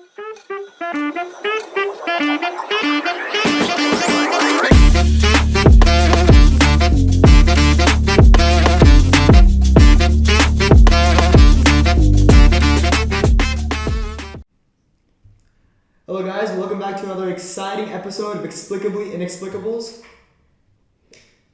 Hello guys, welcome back to another exciting episode of Explicably Inexplicables.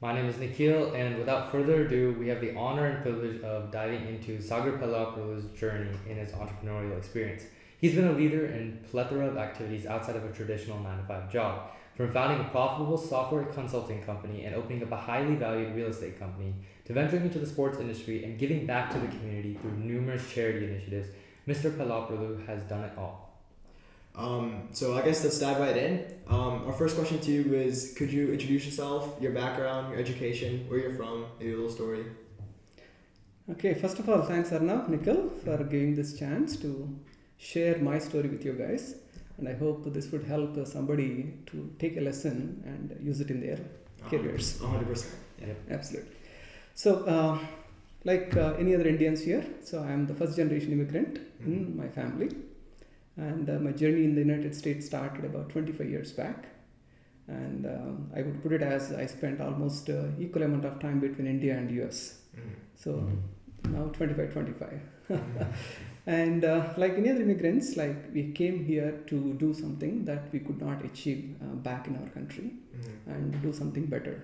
My name is Nikhil, and without further ado, we have the honor and privilege of diving into Sagar Pelaprolu's journey in his entrepreneurial experience. He's been a leader in a plethora of activities outside of a traditional 9-to-5 job, from founding a profitable software consulting company and opening up a highly valued real estate company, to venturing into the sports industry and giving back to the community through numerous charity initiatives. Mr. Pelaprolu has done it all. So I guess let's dive right in. Our first question to you is, could you introduce yourself, your background, your education, where you're from, maybe a little story? Okay, first of all, thanks Arnav, Nikhil, for giving this chance to share my story with you guys. And I hope this would help somebody to take a lesson and use it in their careers. 100%. Yeah. Absolutely. So, like any other Indians here, so I am the first generation immigrant in my family. And my journey in the United States started about 25 years back. And I would put it as I spent almost equal amount of time between India and US. So now 25. And like any other immigrants, like we came here to do something that we could not achieve back in our country and do something better.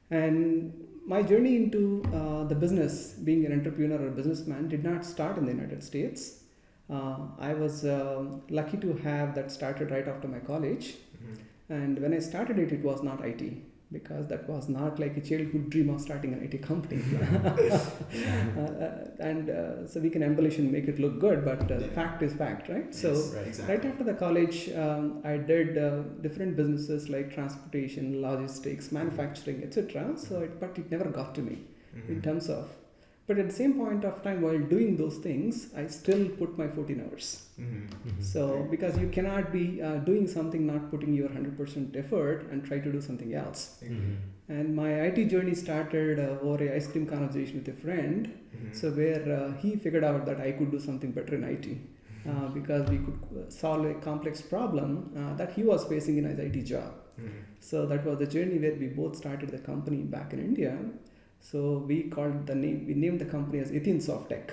And my journey into the business, being an entrepreneur or businessman, did not start in the United States. I was lucky to have that started right after my college. And when I started it, it was not IT, because that was not like a childhood dream of starting an IT company. So we can embellish and make it look good, but the fact is fact, right? Yes, so exactly. Right after the college, I did different businesses like transportation, logistics, manufacturing, etc. But it never got to me in terms of. But at the same point of time, while doing those things, I still put my 14 hours. So, because you cannot be doing something, not putting your 100% effort and try to do something else. And my IT journey started over a ice cream conversation with a friend. So where he figured out that I could do something better in IT. Because we could solve a complex problem that he was facing in his IT job. So that was the journey where we both started the company back in India. So we named the company as Athene Softech.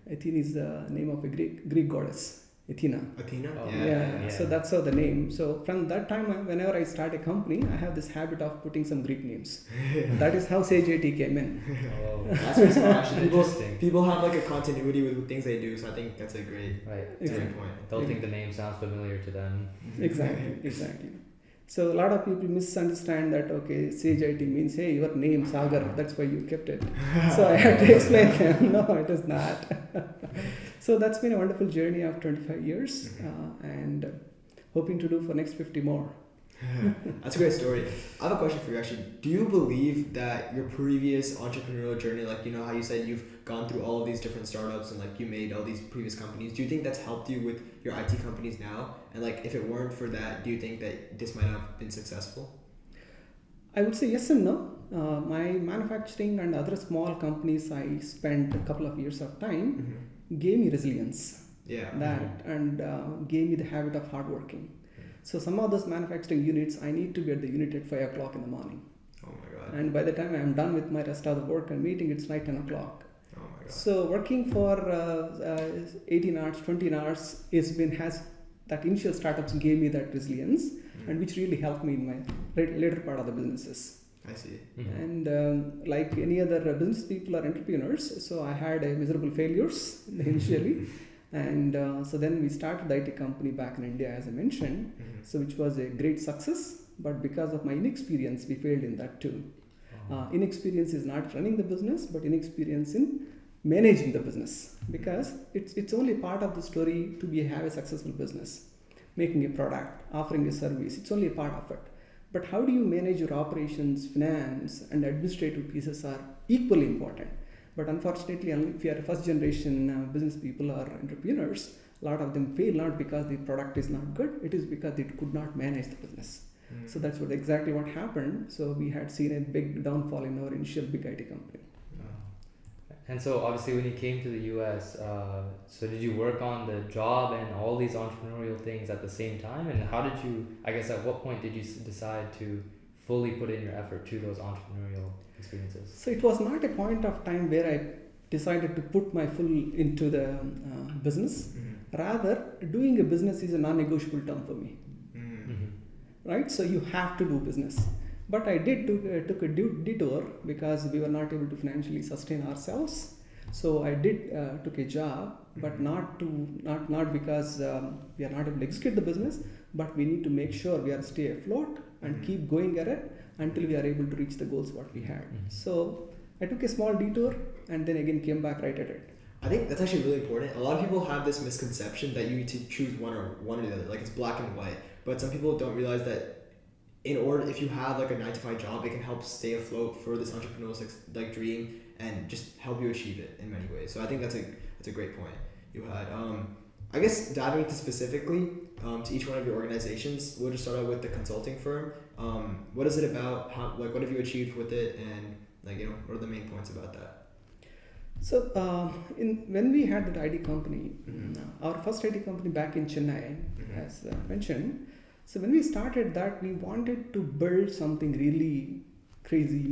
Athene is the name of a Greek goddess, Athena. Athena? Oh, Yeah. So that's how the name. So from that time, whenever I start a company, I have this habit of putting some Greek names. That is how Sage IT came in. Oh, That's what's actually interesting. People have like a continuity with things they do, so I think that's a great, Right. great point. They'll think the name sounds familiar to them. Exactly. So a lot of people misunderstand that, okay, Sage IT means, hey, your name Sagar, that's why you kept it. So I had to explain them, no, it is not. So that's been a wonderful journey of 25 years and hoping to do for next 50 more. That's a great story. I have a question for you actually. Do you believe that your previous entrepreneurial journey, like, you know how you said you've gone through all of these different startups and like you made all these previous companies, do you think that's helped you with your IT companies now? And like if it weren't for that, do you think that this might have been successful? I would say yes and no. My manufacturing and other small companies I spent a couple of years of time gave me resilience. And gave me the habit of hard working. So some of those manufacturing units, I need to be at the unit at 5 o'clock in the morning. Oh my God. And by the time I'm done with my rest of the work and meeting, it's night 10 o'clock. Oh my God. So working for 18 hours, 20 hours has that initial startups gave me that resilience and which really helped me in my later part of the businesses. I see. And like any other business people or entrepreneurs, so I had miserable failures initially. And so then we started the IT company back in India, as I mentioned, so which was a great success. But because of my inexperience, we failed in that too. Inexperience is not running the business, but inexperience in managing the business, because it's only part of the story to have a successful business. Making a product, offering a service, it's only a part of it. But how do you manage your operations, finance, and administrative pieces are equally important. But unfortunately, if you are a first generation business people or entrepreneurs, a lot of them fail not because the product is not good, it is because they could not manage the business. So that's exactly what happened. So we had seen a big downfall in our initial big IT company. And so obviously when you came to the US, so did you work on the job and all these entrepreneurial things at the same time? And how did you, I guess at what point did you decide to fully put in your effort to those entrepreneurial experiences? So it was not a point of time where I decided to put my full into the business. Rather, doing a business is a non-negotiable term for me. Right? So you have to do business. But I did took a detour because we were not able to financially sustain ourselves. So I did took a job, but not because we are not able to execute the business, but we need to make sure we are stay afloat and keep going at it until we are able to reach the goals what we had. So I took a small detour and then again came back right at it. I think that's actually really important. A lot of people have this misconception that you need to choose one or the other, like it's black and white. But some people don't realize that if you have like a 9-to-5 job, it can help stay afloat for this entrepreneurial like dream and just help you achieve it in many ways. So I think that's a great point you had. I guess diving into specifically to each one of your organizations, we'll just start out with the consulting firm. What is it about? What have you achieved with it, and what are the main points about that? So when we had that IT company, our first IT company back in Chennai, as mentioned. So when we started that, we wanted to build something really crazy,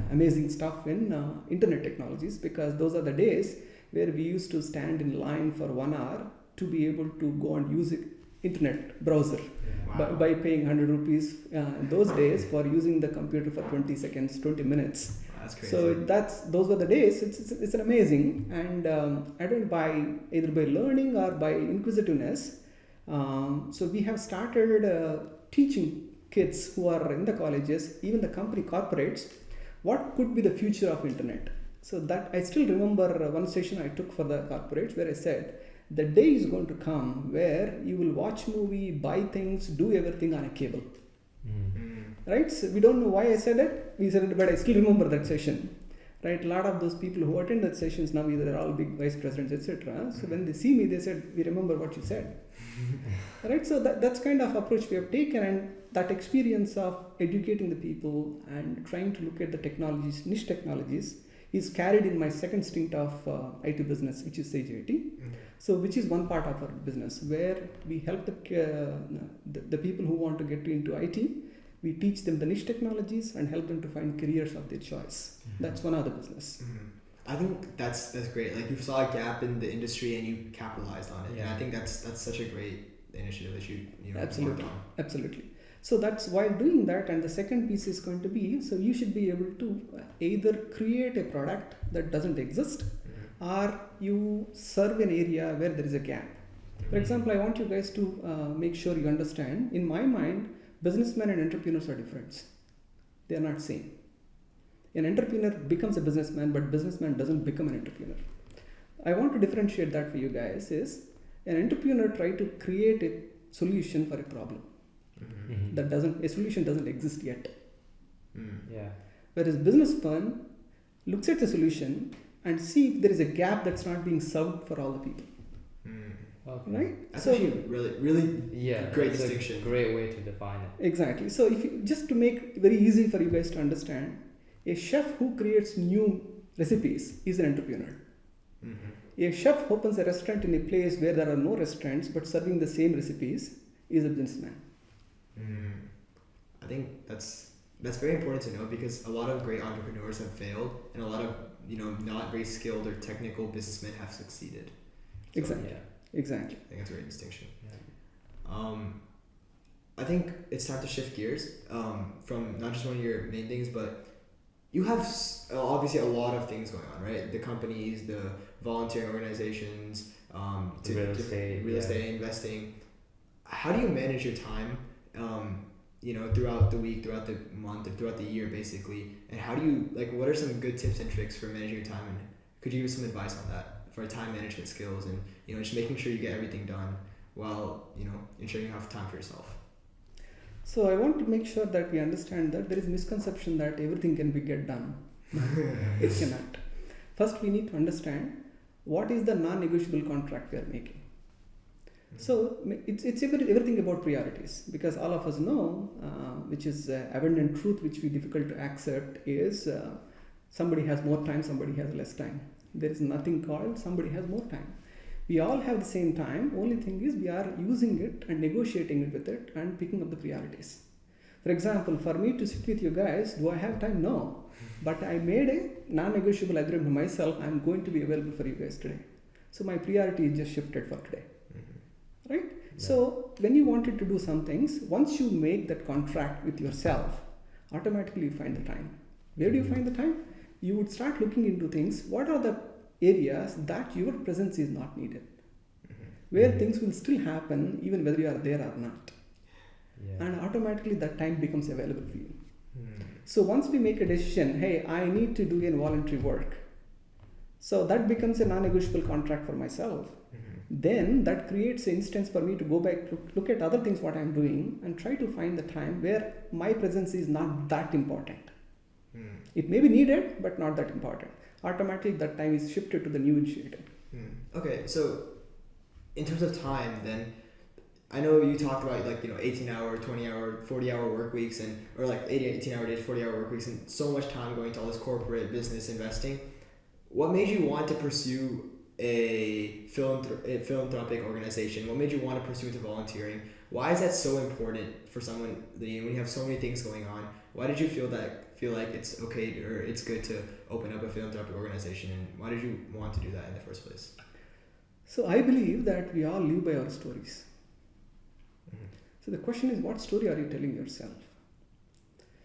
amazing stuff in internet technologies, because those are the days where we used to stand in line for 1 hour to be able to go and use internet browser by paying 100 rupees those days for using the computer for 20 seconds, 20 minutes. That's crazy. So those were the days. It's an amazing, and I don't buy either by learning or by inquisitiveness. So we have started teaching kids who are in the colleges, even the corporates, what could be the future of internet. So that I still remember one session I took for the corporates where I said, the day is going to come where you will watch movie, buy things, do everything on a cable. Right? So we don't know why I said it. We said it, but I still remember that session. Right? A lot of those people who attend that sessions now, either they're all big vice presidents, etc. So when they see me, they said, we remember what you said. Right? So that's kind of approach we have taken, and that experience of educating the people and trying to look at the technologies, niche technologies, is carried in my second stint of IT business, which is Sage IT. So which is one part of our business where we help the people who want to get into IT. We teach them the niche technologies and help them to find careers of their choice. That's one other business. I think that's great. Like, you saw a gap in the industry and you capitalized on it. Yeah. And I think that's such a great initiative that you Absolutely. worked on. Absolutely. So that's while doing that, and the second piece is going to be, so you should be able to either create a product that doesn't exist, or you serve an area where there is a gap. For example, I want you guys to make sure you understand, in my mind, businessmen and entrepreneurs are different. They are not same. An entrepreneur becomes a businessman, but businessman doesn't become an entrepreneur. I want to differentiate that for you guys is, an entrepreneur try to create a solution for a problem. A solution doesn't exist yet. Whereas businessman looks at the solution and see if there is a gap that's not being served for all the people. Okay. Right? That's actually really great that's distinction. A great way to define it. Exactly. So if you, just to make it very easy for you guys to understand, a chef who creates new recipes is an entrepreneur. A chef who opens a restaurant in a place where there are no restaurants but serving the same recipes is a businessman. I think that's very important to know, because a lot of great entrepreneurs have failed and a lot of not very skilled or technical businessmen have succeeded. So, Exactly. Exactly. I think that's a great distinction. I think it's time to shift gears from not just one of your main things, but you have obviously a lot of things going on, right? The companies, the volunteering organizations, Real estate, investing. How do you manage your time, throughout the week, throughout the month, or throughout the year, basically? And how do you, what are some good tips and tricks for managing your time? And could you give some advice on that for time management skills and, just making sure you get everything done while, ensuring you have time for yourself? So I want to make sure that we understand that there is misconception that everything can be get done. It cannot. First, we need to understand what is the non-negotiable contract we are making. So it's everything about priorities, because all of us know, which is abundant truth, which we difficult to accept, is somebody has more time, somebody has less time. There is nothing called somebody has more time. We all have the same time. Only thing is we are using it and negotiating it with it and picking up the priorities. For example, for me to sit with you guys, do I have time? No. But I made a non-negotiable agreement to myself. I'm going to be available for you guys today. So my priority is just shifted for today. Right? Yeah. So when you wanted to do some things, once you make that contract with yourself, automatically you find the time. Where do you find the time? You would start looking into things. What are the areas that your presence is not needed? Where things will still happen even whether you are there or not. Yeah. And automatically that time becomes available for you. So once we make a decision, hey, I need to do a voluntary work. So that becomes a non-negotiable contract for myself. Then that creates an instance for me to go back, look at other things what I'm doing and try to find the time where my presence is not that important. It may be needed, but not that important. Automatically that time is shifted to the new initiative. Okay, so in terms of time then, I know you talked about 18-hour, 20-hour, 40-hour work weeks or 18-hour days, 40-hour work weeks, and so much time going to all this corporate business investing. What made you want to pursue a philanthropic organization? What made you want to pursue into volunteering? Why is that so important for someone when you have so many things going on? Why did you feel like it's okay or it's good to open up a philanthropic organization, and why did you want to do that in the first place? So I believe that we all live by our stories. So the question is, what story are you telling yourself?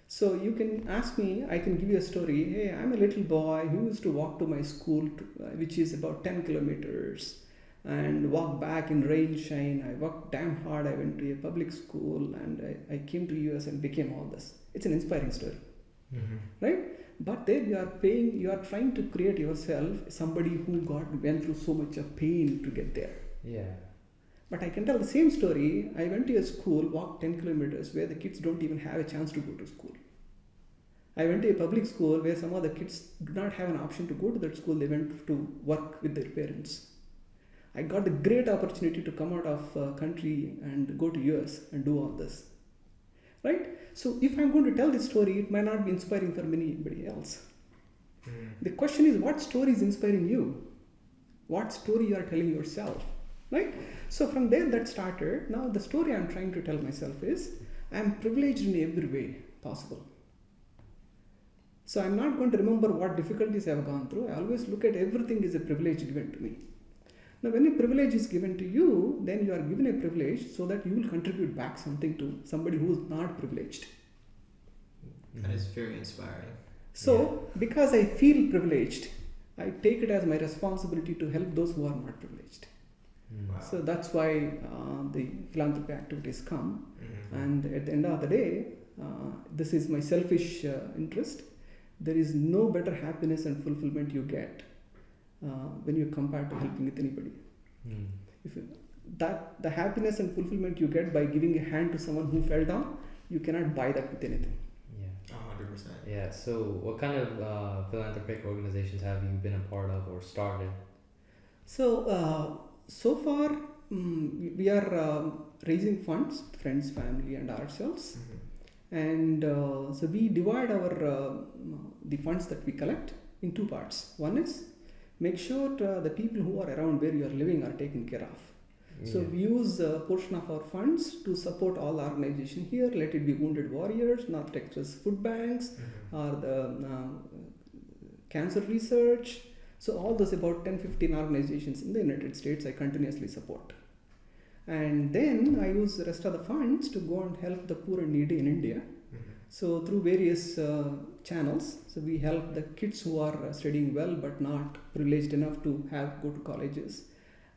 So you can ask me, I can give you a story. Hey, I'm a little boy who used to walk to my school, which is about 10 kilometers, and walk back in rain, shine. I worked damn hard. I went to a public school, and I came to US and became all this. It's an inspiring story, right? But there you are trying to create yourself somebody who went through so much of pain to get there. Yeah. But I can tell the same story. I went to a school, walked 10 kilometers where the kids don't even have a chance to go to school. I went to a public school where some of the kids do not have an option to go to that school. They went to work with their parents. I got the great opportunity to come out of country and go to US and do all this. Right? So if I'm going to tell this story, it might not be inspiring for anybody else. The question is, what story is inspiring you? What story you are telling yourself? Right? So from there that started. Now the story I'm trying to tell myself is, I'm privileged in every way possible. So I'm not going to remember what difficulties I've gone through. I always look at everything as a privilege given to me. Now when a privilege is given to you, then you are given a privilege so that you will contribute back something to somebody who is not privileged. That is very inspiring. So because I feel privileged, I take it as my responsibility to help those who are not privileged. Wow. So that's why the philanthropy activities come. And at the end of the day, this is my selfish interest. There is no better happiness and fulfillment you get when you compare to helping with anybody. The happiness and fulfillment you get by giving a hand to someone who fell down, you cannot buy that with anything. Yeah, 100%. Yeah. So, what kind of philanthropic organizations have you been a part of or started? So, so far we are raising funds, friends, family, and ourselves. And so we divide the funds that we collect in two parts. One is make sure the people who are around where you are living are taken care of. So we use a portion of our funds to support all organizations here. Let it be Wounded Warriors, North Texas Food Banks, or the cancer research. So all those about 10-15 organizations in the United States I continuously support. And then I use the rest of the funds to go and help the poor and needy in India. So through various channels, so we help the kids who are studying well but not privileged enough to go to colleges,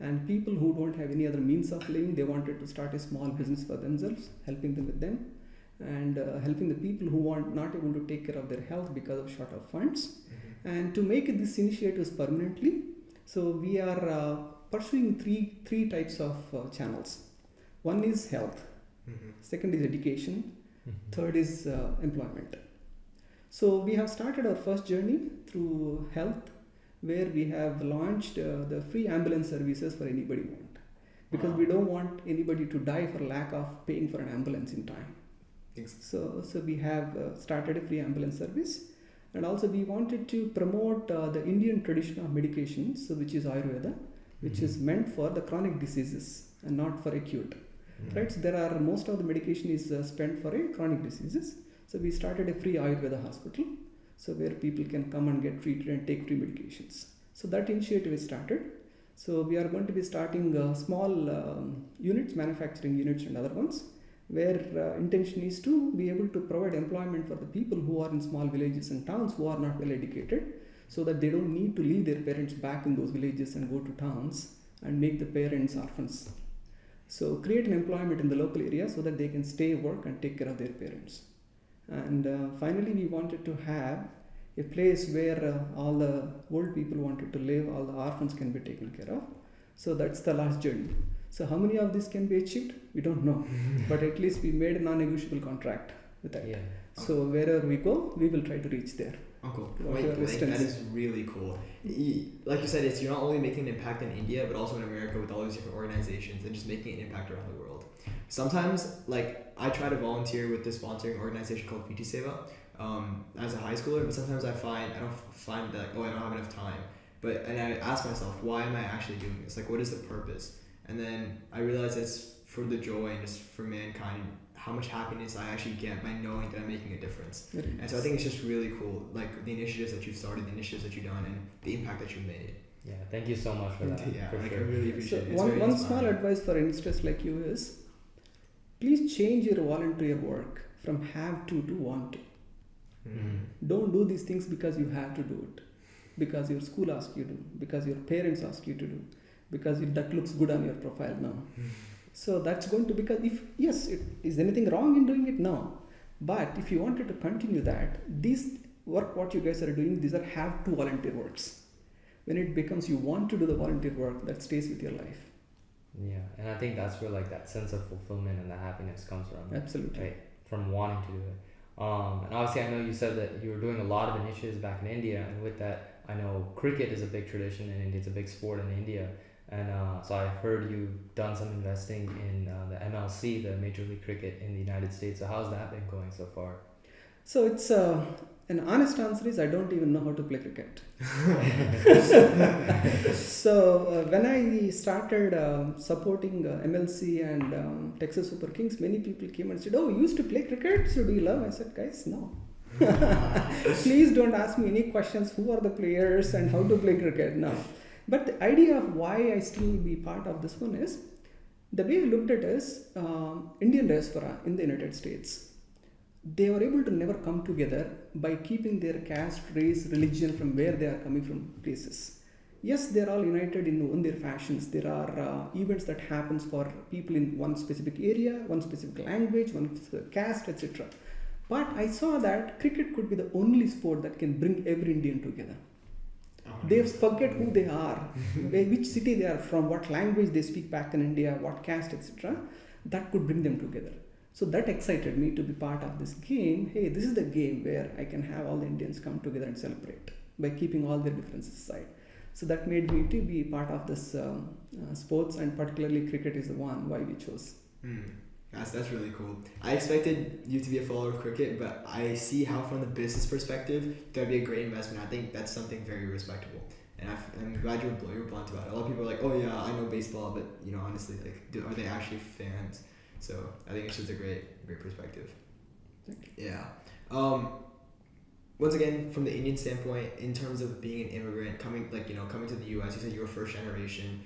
and people who don't have any other means of living, they wanted to start a small business for themselves, helping them with them, and helping the people who are not able to take care of their health because of short of funds. And to make these initiatives permanently, so we are pursuing three types of channels. One is health, second is education, third is employment. So we have started our first journey through health, where we have launched the free ambulance services for anybody who want, because we don't want anybody to die for lack of paying for an ambulance in time. So we have started a free ambulance service. And also we wanted to promote the Indian tradition of medication, so which is Ayurveda, which is meant for the chronic diseases and not for acute. Right? So there are most of the medication is spent for a chronic diseases. So we started a free Ayurveda hospital, so where people can come and get treated and take free medications. So that initiative is started. So we are going to be starting small units, manufacturing units and other ones, where intention is to be able to provide employment for the people who are in small villages and towns who are not well educated, so that they don't need to leave their parents back in those villages and go to towns and make the parents orphans. So create an employment in the local area so that they can stay, work and take care of their parents. And finally we wanted to have a place where all the old people wanted to live, all the orphans can be taken care of. So that's the last journey. So how many of this can be achieved? We don't know. But at least we made a non-negotiable contract with that. Yeah. So wherever we go, we will try to reach there. Cool. Like, that is really cool. Like you said, it's you're not only making an impact in India, but also in America with all these different organizations and just making an impact around the world. Sometimes, like, I try to volunteer with this sponsoring organization called PT Seva as a high schooler, but sometimes I don't find that, I don't have enough time. And I ask myself, why am I actually doing this? Like, what is the purpose? And then I realize it's for the joy and just for mankind, how much happiness I actually get by knowing that I'm making a difference. And so I think it's just really cool, like the initiatives that you've started, the initiatives that you've done, and the impact that you've made. Yeah, thank you so much for that. Yeah, for like, sure. I really appreciate it. It's One small advice for youngsters like you is, please change your volunteer work from have to want to. Don't do these things because you have to do it, because your school asks you to, because your parents ask you to do, because that looks good on your profile now. So that's going to, because is anything wrong in doing it? No. But if you wanted to continue that, this work, what you guys are doing, these are have to volunteer works. When it becomes you want to do the volunteer work, that stays with your life. Yeah, and I think that's where like that sense of fulfillment and the happiness comes from. Absolutely. Right, from wanting to do it. And obviously I know you said that you were doing a lot of initiatives back in India, and with that I know cricket is a big tradition in India, it's a big sport in India. And so I heard you've done some investing in the MLC, the Major League Cricket in the United States. So how's that been going so far? So it's an honest answer is I don't even know how to play cricket. So when I started supporting MLC and Texas Super Kings, many people came and said, "Oh, you used to play cricket? So do you love?" I said, "Guys, no." Please don't ask me any questions. Who are the players and how to play cricket? No. But the idea of why I still be part of this one is, the way I looked at it is, Indian diaspora in the United States, they were able to never come together by keeping their caste, race, religion from where they are coming from places. Yes, they're all united in their fashions. There are events that happens for people in one specific area, one specific language, one specific caste, etc. But I saw that cricket could be the only sport that can bring every Indian together. They forget who they are, which city they are from, what language they speak back in India, what caste, etc. That could bring them together. So that excited me to be part of this game. Hey, this is the game where I can have all the Indians come together and celebrate by keeping all their differences aside. So that made me to be part of this sports, and particularly cricket is the one why we chose. That's really cool. I expected you to be a follower of cricket, but I see how from the business perspective that'd be a great investment. I think that's something very respectable, and I'm glad you're blunt about it. A lot of people are like, "Oh yeah, I know baseball," but honestly, like, are they actually fans? So I think it's just a great perspective. Yeah. Once again, from the Indian standpoint, in terms of being an immigrant, coming to the U.S., you said you were first generation.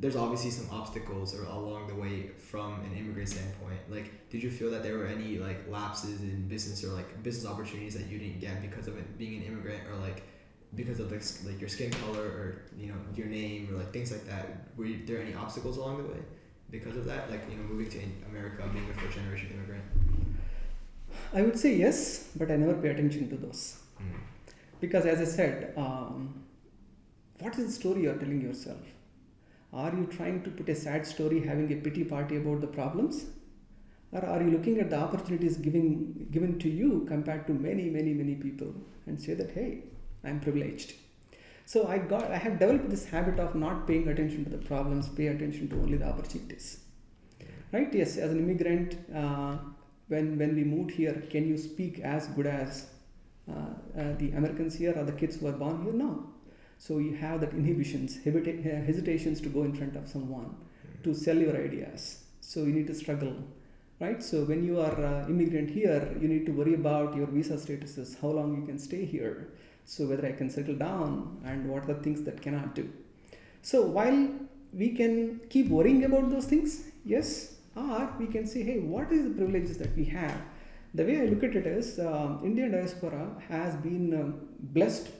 There's obviously some obstacles along the way from an immigrant standpoint. Like, did you feel that there were any like lapses in business or like business opportunities that you didn't get because of it being an immigrant, or like because of like your skin color or your name or like things like that? Were there any obstacles along the way because of that? Like moving to America, being a first generation immigrant. I would say yes, but I never pay attention to those because, as I said, what is the story you're telling yourself? Are you trying to put a sad story, having a pity party about the problems? Or are you looking at the opportunities given to you compared to many, many, many people and say that, hey, I'm privileged. So I have developed this habit of not paying attention to the problems, pay attention to only the opportunities. Right? Yes, as an immigrant, when we moved here, can you speak as good as the Americans here or the kids who are born here? No. So you have that inhibitions, hesitations to go in front of someone, to sell your ideas. So you need to struggle, right? So when you are immigrant here, you need to worry about your visa statuses, how long you can stay here, so whether I can settle down, and what are the things that cannot do. So while we can keep worrying about those things, yes, or we can say, hey, what is the privileges that we have? The way I look at it is, Indian diaspora has been blessed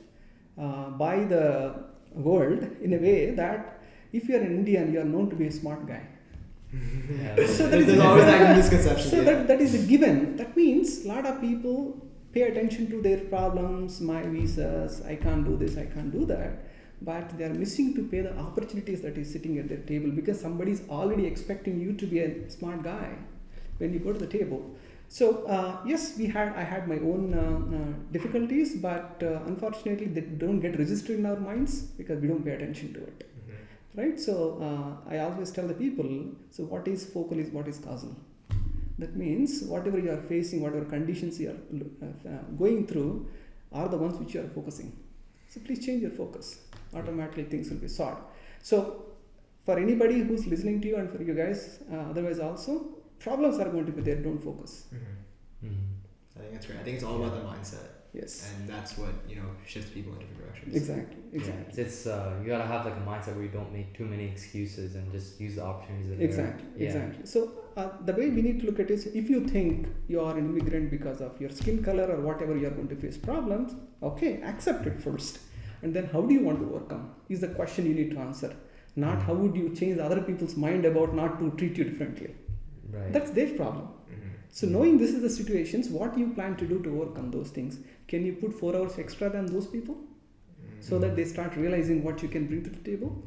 by the world in a way that if you are an Indian, you are known to be a smart guy. Yeah. So There's always that misconception. So that is a given. That means a lot of people pay attention to their problems, my visas, I can't do this, I can't do that. But they are missing to pay the opportunities that is sitting at their table, because somebody is already expecting you to be a smart guy when you go to the table. So yes, I had my own difficulties, but unfortunately they don't get registered in our minds because we don't pay attention to it. Right? So I always tell the people, so what is focal is what is causal. That means whatever you are facing, whatever conditions you are going through are the ones which you are focusing. So please change your focus. Automatically things will be solved. So for anybody who's listening to you, and for you guys, otherwise also, problems are going to be there, don't focus. I think that's great. I think it's all about the mindset. Yes. And that's what, shifts people in different directions. Exactly. Yeah, it's you gotta have like a mindset where you don't make too many excuses and just use the opportunities that are there. Exactly. So the way we need to look at it is, if you think you are an immigrant because of your skin color or whatever, you are going to face problems, okay, accept it first. And then how do you want to overcome is the question you need to answer. Not how would you change other people's mind about not to treat you differently. Right. That's their problem. So knowing this is the situations, what you plan to do to overcome those things? Can you put 4 hours extra than those people so that they start realizing what you can bring to the table?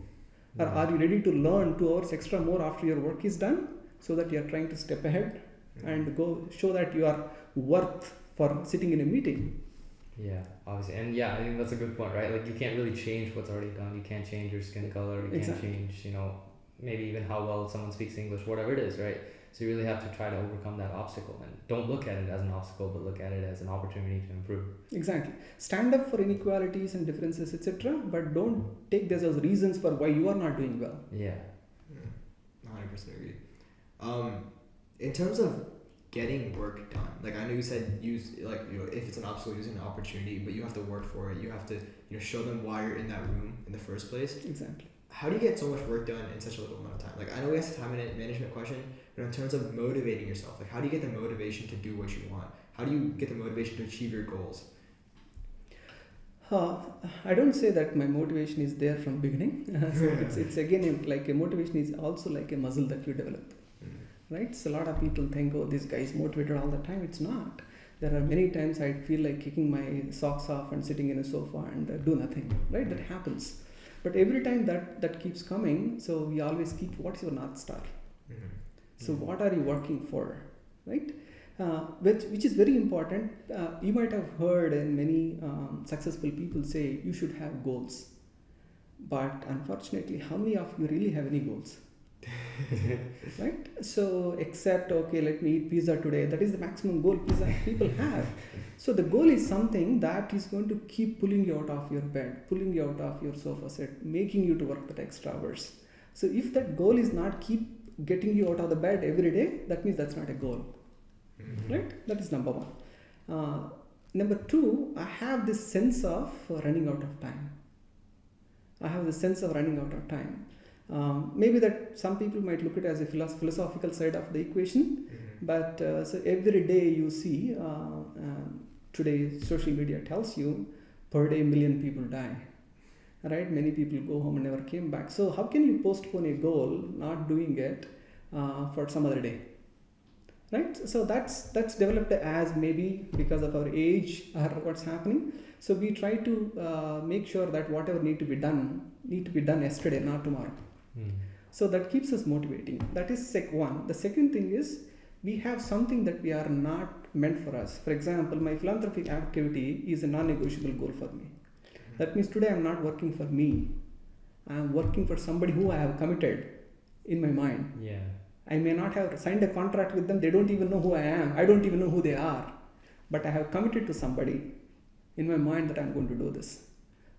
Or are you ready to learn 2 hours extra more after your work is done so that you are trying to step ahead and go show that you are worth for sitting in a meeting? Yeah, obviously. And I think that's a good point, right? Like you can't really change what's already done. You can't change your skin color. You can't change, maybe even how well someone speaks English, whatever it is, right? So you really have to try to overcome that obstacle, and don't look at it as an obstacle, but look at it as an opportunity to improve. Exactly. Stand up for inequalities and differences, etc. But don't take this as reasons for why you are not doing well. Yeah. 100% agree. In terms of getting work done, like I know you said if it's an obstacle, use an opportunity, but you have to work for it. You have to show them why you're in that room in the first place. Exactly. How do you get so much work done in such a little amount of time? Like I know we asked a time management question, but in terms of motivating yourself, like how do you get the motivation to do what you want? How do you get the motivation to achieve your goals? I don't say that my motivation is there from beginning. So it's again like a motivation is also like a muscle that you develop, right? So a lot of people think, oh, this guy is motivated all the time. It's not. There are many times I feel like kicking my socks off and sitting in a sofa and do nothing, right? That happens. But every time that keeps coming, so we always keep, what's your North Star? So what are you working for, right? Which is very important. You might have heard and many successful people say you should have goals. But unfortunately, how many of you really have any goals? Right? So except, okay, let me eat pizza today. That is the maximum goal people have. So the goal is something that is going to keep pulling you out of your bed, pulling you out of your sofa set, making you to work that extra hours. So if that goal is not keep getting you out of the bed every day, that means that's not a goal. Right? That is number one. Number two, I have this sense of running out of time. Maybe that some people might look at it as a philosophical side of the equation, but so every day you see, today social media tells you per day 1 million people die, right? Many people go home and never came back. So how can you postpone a goal, not doing it for some other day, right? So that's developed as maybe because of our age or what's happening. So we try to make sure that whatever need to be done yesterday, not tomorrow. So that keeps us motivating. That is one. The second thing is we have something that we are not meant for us. For example, my philanthropy activity is a non-negotiable goal for me. That means today I'm not working for me. I'm working for somebody who I have committed in my mind. Yeah. I may not have signed a contract with them. They don't even know who I am. I don't even know who they are. But I have committed to somebody. in my mind that I'm going to do this.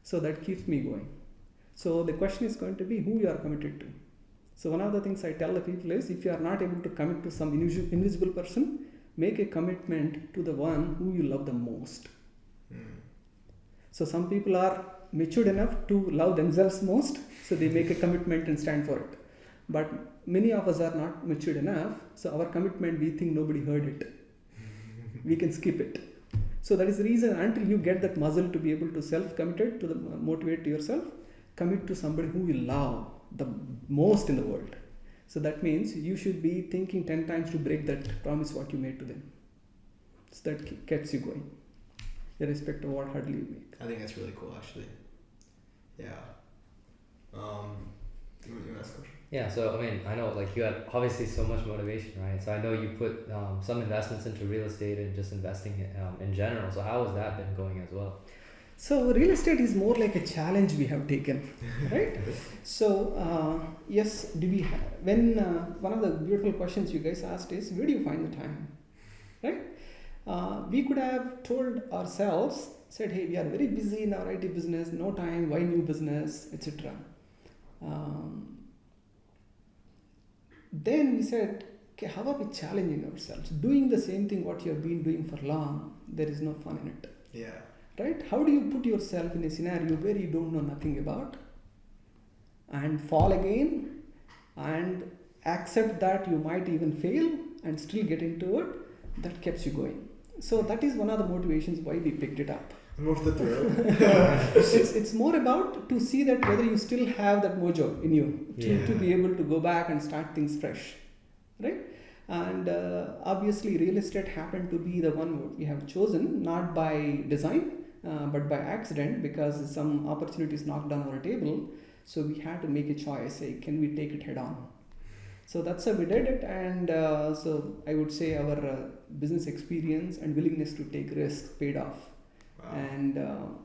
So that keeps me going. So the question is going to be who you are committed to. So one of the things I tell the people is, if you are not able to commit to some invisible person, make a commitment to the one who you love the most. So some people are matured enough to love themselves most, so they make a commitment and stand for it. But many of us are not matured enough, so our commitment, we think nobody heard it. We can skip it. So that is the reason, until you get that muscle to be able to self-committed, to motivate yourself, commit to somebody who you love the most in the world. So that means you should be thinking 10 times to break that promise what you made to them. So that keeps you going, irrespective of what hurdle you make. I think that's really cool, actually. Yeah. You want to ask a question? Yeah, so I mean, I know like you had obviously so much motivation, right? So I know you put some investments into real estate and just investing in general. So how has that been going as well? So real estate is more like a challenge we have taken, right? So yes, one of the beautiful questions you guys asked is, where do you find the time, right? We could have told ourselves, said, hey, we are very busy in our IT business, no time, why new business, etc. Then we said, okay, how are we challenging ourselves? Doing the same thing what you have been doing for long, there is no fun in it. Yeah. Right? How do you put yourself in a scenario where you don't know nothing about and fall again and accept that you might even fail and still get into it? That keeps you going. So that is one of the motivations why we picked it up. More for the thrill. It's more about to see that whether you still have that mojo in you to be able to go back and start things fresh, right? And obviously real estate happened to be the one we have chosen, not by design, but by accident, because some opportunities knocked on our table. So we had to make a choice, say, can we take it head on? So that's how we did it. And so I would say our business experience and willingness to take risks paid off. Wow. And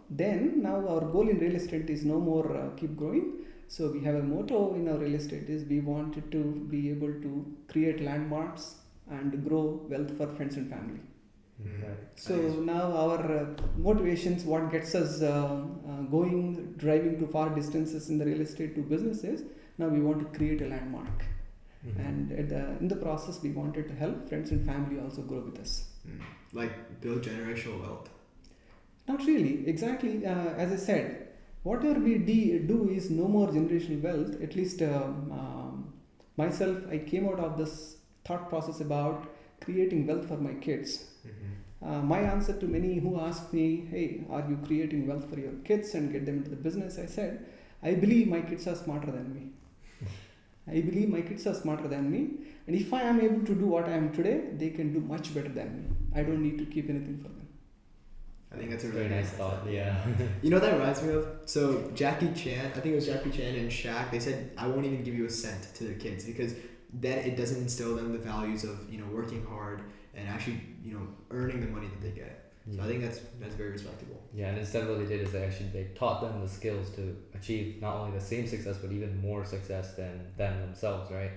then now our goal in real estate is no more keep growing. So we have a motto in our real estate is we wanted to be able to create landmarks and grow wealth for friends and family. Right. So now our motivations, what gets us going, driving to far distances in the real estate to businesses, now we want to create a landmark. And in the process, we wanted to help friends and family also grow with us. Like build generational wealth? Not really. Exactly. As I said, whatever we do is no more generational wealth. At least myself, I came out of this thought process about creating wealth for my kids. My answer to many who ask me, hey, are you creating wealth for your kids and get them into the business? I said, I believe my kids are smarter than me. I believe my kids are smarter than me. And if I am able to do what I am today, they can do much better than me. I don't need to keep anything for them. I think that's a very nice thought, yeah. You know what that reminds me of? So Jackie Chan, I think it was Jackie Chan and Shaq, they said, I won't even give you a cent to their kids because then it doesn't instill them the values of, working hard and actually, earning the money that they get. So I think that's very respectable. Yeah, and instead what they did is they taught them the skills to achieve not only the same success but even more success than themselves, right?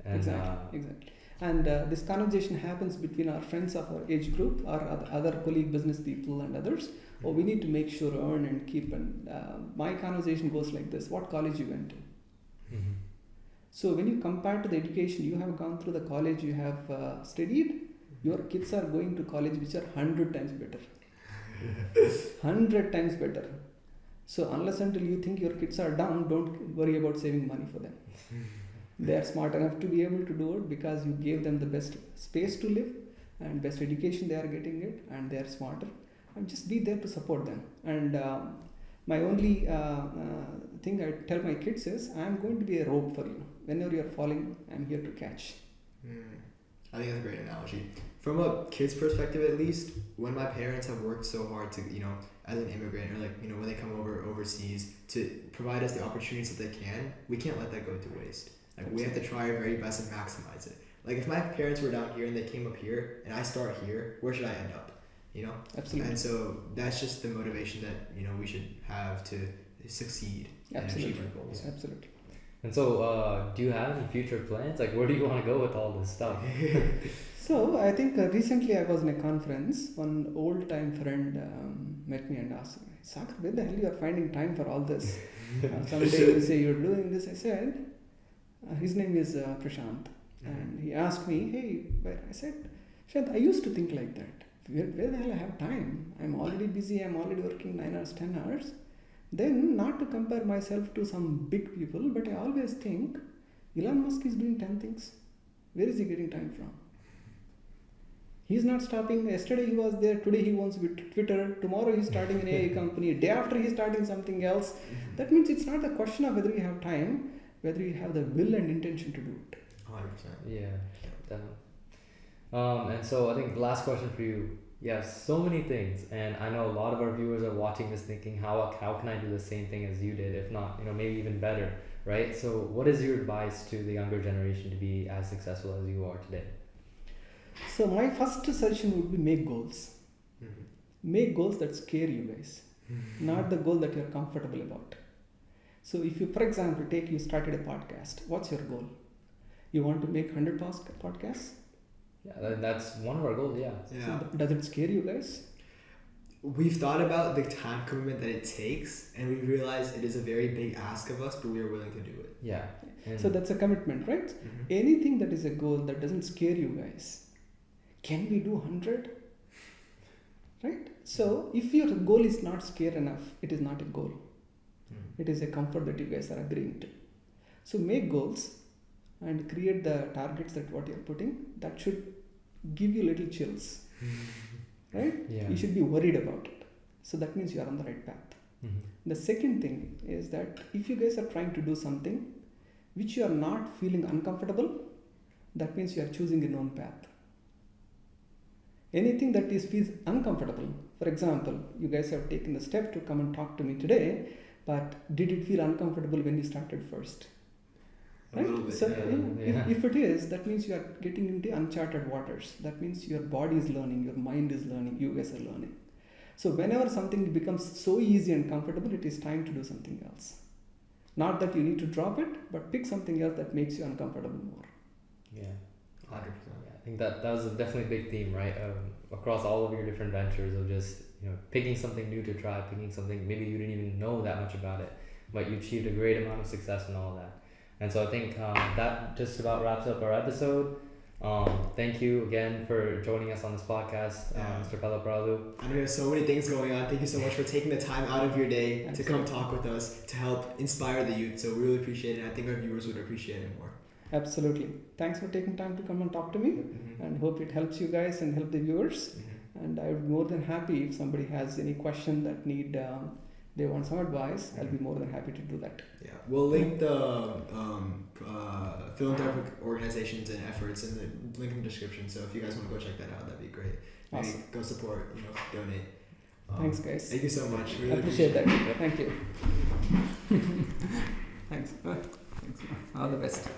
And, exactly. And this conversation happens between our friends of our age group, our other colleague business people and others. Oh, we need to make sure earn and keep. And my conversation goes like this: what college you went to? So when you compare to the education you have gone through, the college you have studied, your kids are going to college which are 100 times better. 100 times better. So unless until you think your kids are dumb, don't worry about saving money for them. They are smart enough to be able to do it because you gave them the best space to live and best education they are getting it, and they are smarter. And just be there to support them. And my only thing I tell my kids is, I am going to be a rope for you. Whenever you are falling, I am here to catch. I think that's a great analogy. From a kid's perspective, at least, when my parents have worked so hard to, as an immigrant, or when they come overseas to provide us the opportunities that they can, we can't let that go to waste. We have to try our very best and maximize it. If my parents were down here and they came up here and I start here, where should I end up? Absolutely. And so that's just the motivation that we should have to succeed and achieve our goals. Absolutely. And so, do you have any future plans? Like, where do you want to go with all this stuff? So I think recently I was in a conference. One old time friend met me and asked me, Sagar, where the hell you are finding time for all this? Someday you say you're doing this. I said, his name is Prashant. And he asked me, hey, where? I said, Prashant, I used to think like that. Where the hell I have time? I'm already busy. I'm already working 9 hours, 10 hours. Then, not to compare myself to some big people, but I always think Elon Musk is doing 10 things. Where is he getting time from? He's not stopping. Yesterday he was there. Today he wants with Twitter. Tomorrow he's starting an AI company. Day after he's starting something else. That means it's not a question of whether you have time, whether you have the will and intention to do it. 100%. Yeah, definitely. And so I think the last question for you. Yes, so many things, and I know a lot of our viewers are watching this thinking, how can I do the same thing as you did, if not, maybe even better, right? So what is your advice to the younger generation to be as successful as you are today? So my first suggestion would be make goals. Mm-hmm. Make goals that scare you guys, not the goal that you're comfortable about. So if you, for example, you started a podcast, what's your goal? You want to make 100 podcasts? Yeah, that's one of our goals, yeah. So does it scare you guys? We've thought about the time commitment that it takes, and we realize it is a very big ask of us, but we are willing to do it. Yeah. So that's a commitment, right? Mm-hmm. Anything that is a goal that doesn't scare you guys, can we do 100? Right? So if your goal is not scare enough, it is not a goal. Mm-hmm. It is a comfort that you guys are agreeing to. So make goals and create the targets that what you're putting. That should give you little chills. Right? Yeah. You should be worried about it. So that means you are on the right path. Mm-hmm. The second thing is that if you guys are trying to do something which you are not feeling uncomfortable, that means you are choosing a known path. Anything that feels uncomfortable, for example, you guys have taken the step to come and talk to me today, but did it feel uncomfortable when you started first? Right? A little bit. So Yeah. if it is, that means you are getting into uncharted waters. That means your body is learning, your mind is learning, you guys are learning. So whenever something becomes so easy and comfortable, it is time to do something else. Not that you need to drop it, but pick something else that makes you uncomfortable more. Yeah. 100%. I think that was definitely a big theme, right? Across all of your different ventures of just, picking something new to try, picking something maybe you didn't even know that much about it, but you achieved a great amount of success and all that. And so I think that just about wraps up our episode. Thank you again for joining us on this podcast, Mr. Pelaprolu. I know you have so many things going on. Thank you so much for taking the time out of your day Absolutely. to come talk with us, to help inspire the youth. So we really appreciate it. I think our viewers would appreciate it more. Absolutely. Thanks for taking time to come and talk to me, Mm-hmm. and hope it helps you guys and help the viewers. Mm-hmm. And I would be more than happy if somebody has any question that they want some advice. I'll be more than happy to do that. Yeah, we'll link the philanthropic organizations and efforts in the link in the description. So if you guys want to go check that out, that'd be great. Maybe Awesome. go support, donate. Thanks, guys. Thank you so much. Really I appreciate that. Thank you. Thanks. Thanks. All the best.